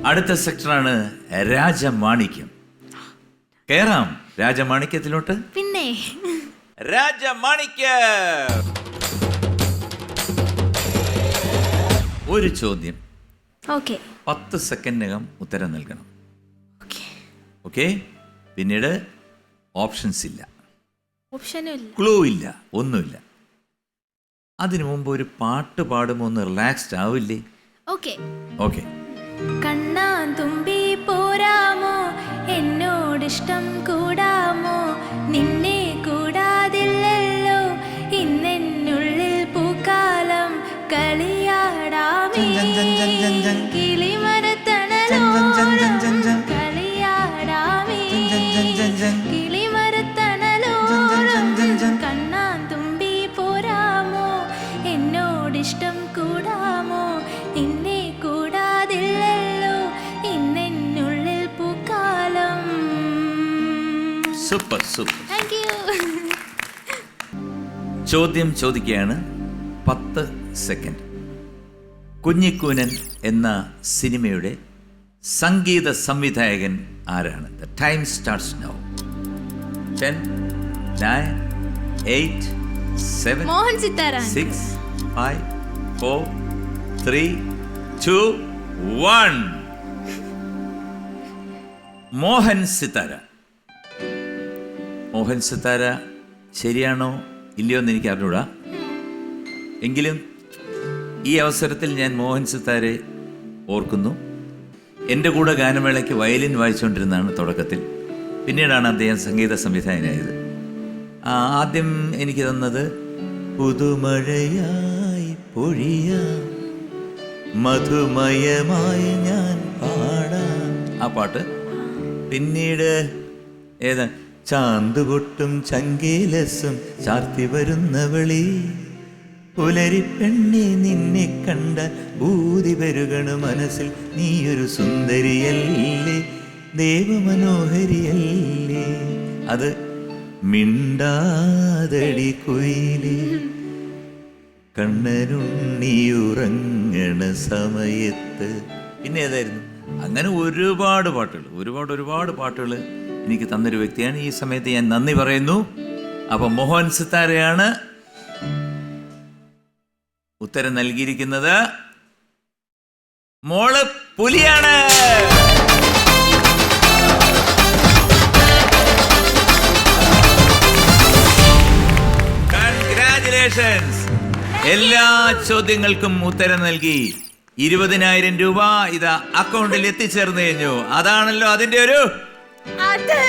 അടുത്ത സെക്ടറാണ് രാജമാണിക്യം. കേറാം രാജമാണിക്യത്തിലോട്ട്. പിന്നെ രാജമാണിക്യം. ഒരു ചോദ്യം, 10 സെക്കൻഡിനകം ഉത്തരം നൽകണം. ഓക്കെ. പിന്നീട് ഓപ്ഷൻസ് ഇല്ല, ക്ലൂ ഇല്ല, ഒന്നുമില്ല. അതിനു മുമ്പ് ഒരു പാട്ട് പാടുമ്പോൾ ഒന്ന് റിലാക്സ്ഡ് ആവില്ലേ? ഓക്കെ. കണ്ണാൻ തുമ്പി പോരാമോ, എന്നോടിഷ്ടം കൂടാമോ, നിന്നെ കൂടാതില്ലല്ലോ ഇന്നെന്നുള്ളിൽ പൂക്കാലം, കളിയാടാമേ കിളിമരത്തണലോരം, കളിയാടാമേ കിളിമരത്തണലോരം. കണ്ണാൻ തുമ്പി പോരാമോ, എന്നോടിഷ്ടം കൂടാമോ, നിന്നെ കൂടാതില്ലല്ലോ ഇന്നെന്നുള്ളിൽ പൂക്കാലം. Super super. Thank you. ചോദ്യം ചോദിക്കുകയാണ്, 10 സെക്കൻഡ്. കുഞ്ഞിക്കൂനൻ എന്ന സിനിമയുടെ സംഗീത സംവിധായകൻ ആരാണ്? The time starts now. 10 9 8 7 Mohan Sithara. 6 5 4 3 2 1. Mohan Sithara. Mohan Sithara ശരിയാണോ ഇല്ലയോ എന്ന് എനിക്ക് അറിഞ്ഞൂടാ. എങ്കിലും ഈ അവസരത്തിൽ ഞാൻ മോഹൻ സിത്താരെ ഓർക്കുന്നു. എൻ്റെ കൂടെ ഗാനമേളയ്ക്ക് വയലിൻ വായിച്ചുകൊണ്ടിരുന്നതാണ് തുടക്കത്തിൽ. പിന്നീടാണ് അദ്ദേഹം സംഗീത സംവിധായകനായത്. ആദ്യം എനിക്ക് തന്നത് പുതുമഴയായി പൊഴിയാം മധുമയമായി ഞാൻ പാടാം, ആ പാട്ട്. പിന്നീട് ഏതാ, ചാന്തുപൊട്ടും ചങ്കേലസും ചാർത്തി വരുന്നവളി, പുലരിപ്പെണ്ണി നിന്നെ കണ്ട ഭൂതി പെരുകണ മനസ്സിൽ, നീയൊരു സുന്ദരിയല്ലേ ദേവമനോഹരിയല്ലേ. അത് മിണ്ടാതടി കുയിലേ കണ്ണനുണ്ണിയുറങ്ങണ സമയത്ത്. പിന്നെ ഏതായിരുന്നു? അങ്ങനെ ഒരുപാട് പാട്ടുകൾ എനിക്ക് തന്നൊരു വ്യക്തിയാണ്. ഈ സമയത്ത് ഞാൻ നന്ദി പറയുന്നു. അപ്പം മോഹൻ സിത്താരയാണ് ഉത്തരം നൽകിയിരിക്കുന്നത്. മോള് പുലിയാണ്. കൺഗ്രാറ്റുലേഷൻസ്. എല്ലാ ചോദ്യങ്ങൾക്കും ഉത്തരം നൽകി 20,000 രൂപ ഇതാ അക്കൗണ്ടിൽ എത്തിച്ചേർന്നു കഴിഞ്ഞു. അതാണല്ലോ അതിന്റെ ഒരു അത്